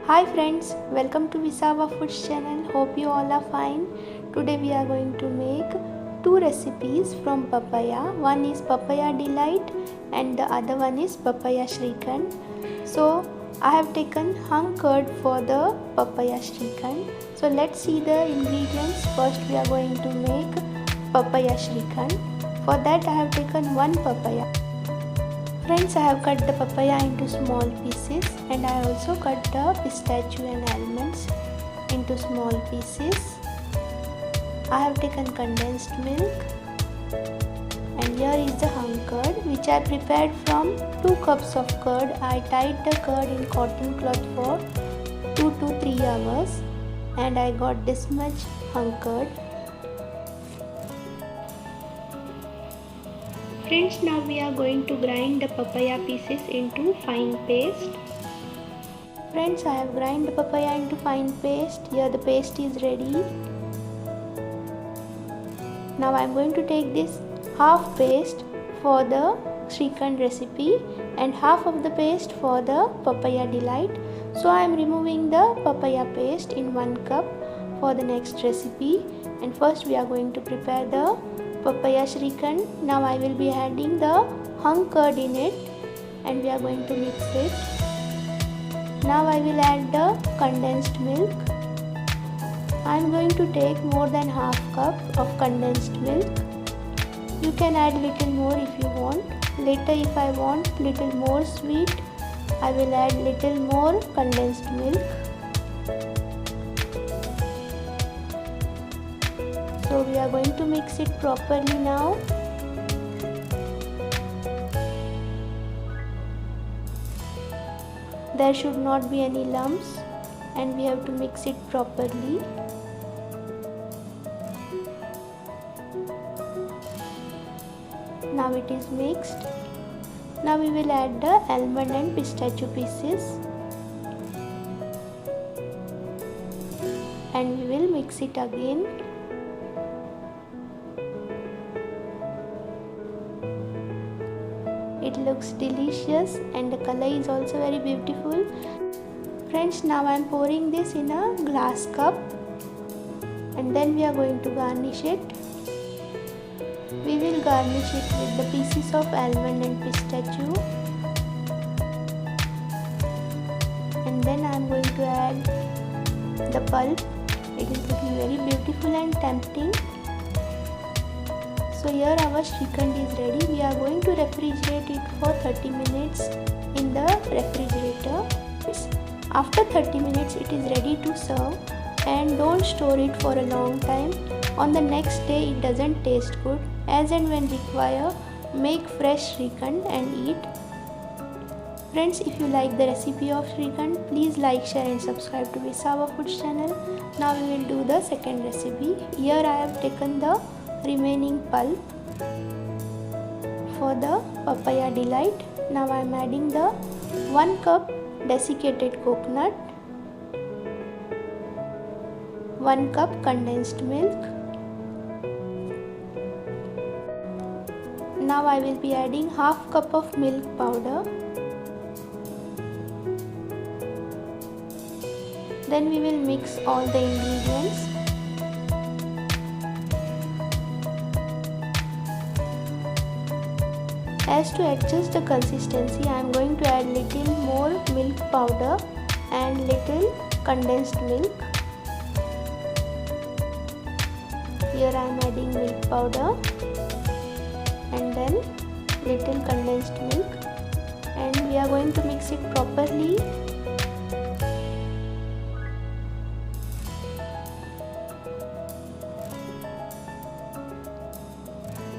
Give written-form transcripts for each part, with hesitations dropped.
Hi friends, welcome to Visava Foods channel. Hope you all are fine. Today we are going to make two recipes from papaya. One is papaya delight and the other one is papaya shrikhand. So I have taken hung curd for the papaya shrikhand. So let's see the ingredients. First we are going to make papaya shrikhand. For that I have taken one papaya. Friends, I have cut the papaya into small pieces and I also cut the pistachio and almonds into small pieces. I have taken condensed milk and here is the hung curd which I prepared from 2 cups of curd. I tied the curd in cotton cloth for 2 to 3 hours and I got this much hung curd. Friends, now we are going to grind the papaya pieces into fine paste. Friends, I have grind the papaya into fine paste. Here the paste is ready. Now I am going to take this half paste for the shrikhand recipe and half of the paste for the papaya delight. So I am removing the papaya paste in 1 cup for the next recipe. And first we are going to prepare the papaya shrikhand. Now I will be adding the hung curd in it and we are going to mix it. Now I will add the condensed milk. I am going to take more than half cup of condensed milk. You can add little more if you want. Later if I want little more sweet, I will add little more condensed milk. So we are going to mix it properly now. There should not be any lumps and we have to mix it properly. Now it is mixed. Now we will add the almond and pistachio pieces and we will mix it again. It looks delicious and the color is also very beautiful. Friends, now I am pouring this in a glass cup and then we are going to garnish it. We will garnish it with the pieces of almond and pistachio. And then I am going to add the pulp. It is looking very beautiful and tempting. So here our shrikhand is ready. We are going to refrigerate it for 30 minutes in the refrigerator. After 30 minutes it is ready to serve and don't store it for a long time. On the next day it doesn't taste good. As and when required, make fresh shrikhand and eat. Friends, if you like the recipe of shrikhand, please like, share and subscribe to Visava Foods channel. Now we will do the second recipe. Here I have taken the remaining pulp for the papaya delight. Now I am adding the 1 cup desiccated coconut, 1 cup condensed milk. Now I will be adding half cup of milk powder. Then we will mix all the ingredients. As to adjust the consistency, I am going to add little more milk powder and little condensed milk. Here I am adding milk powder and then little condensed milk and we are going to mix it properly.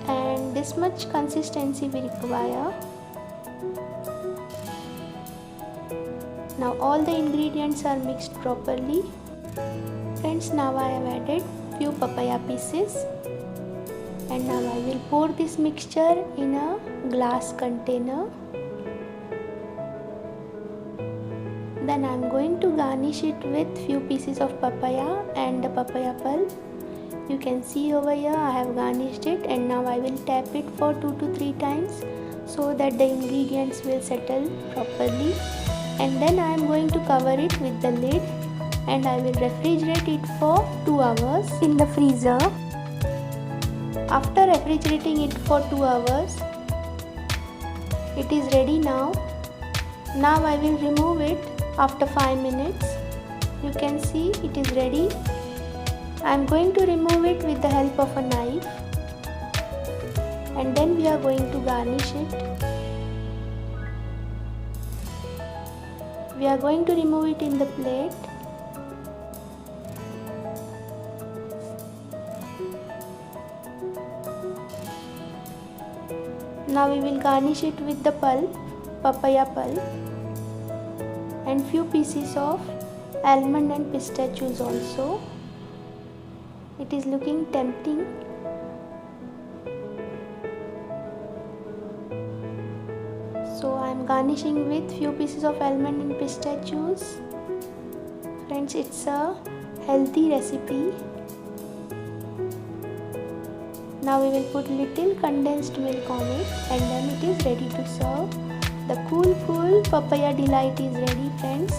And this much consistency we require. Now all the ingredients are mixed properly. Friends, now I have added few papaya pieces and now I will pour this mixture in a glass container. Then I am going to garnish it with few pieces of papaya and the papaya pulp. You can see over here I have garnished it and now I will tap it for 2 to 3 times so that the ingredients will settle properly. and then I am going to cover it with the lid and I will refrigerate it for 2 hours in the freezer. After refrigerating it for 2 hours, it is ready now. Now I will remove it after 5 minutes. You can see it is ready. I am going to remove it with the help of a knife, and then we are going to garnish it. We are going to remove it in the plate. Now we will garnish it with the pulp, papaya pulp, and few pieces of almond and pistachios also. It is looking tempting. So I am garnishing with few pieces of almond and pistachios. Friends, it's a healthy recipe. Now we will put little condensed milk on it, and then it is ready to serve. The cool papaya delight is ready, friends.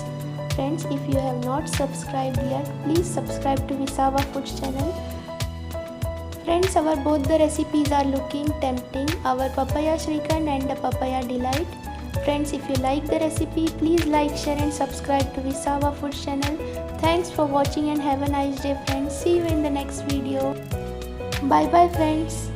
Friends, if you have not subscribed yet, please subscribe to Visava Foods channel. Friends, our both the recipes are looking tempting, our papaya shrikhand and the papaya delight. Friends, if you like the recipe, please like, share and subscribe to Visava Foods channel. Thanks for watching and have a nice day, friends. See you in the next video. Bye bye, friends.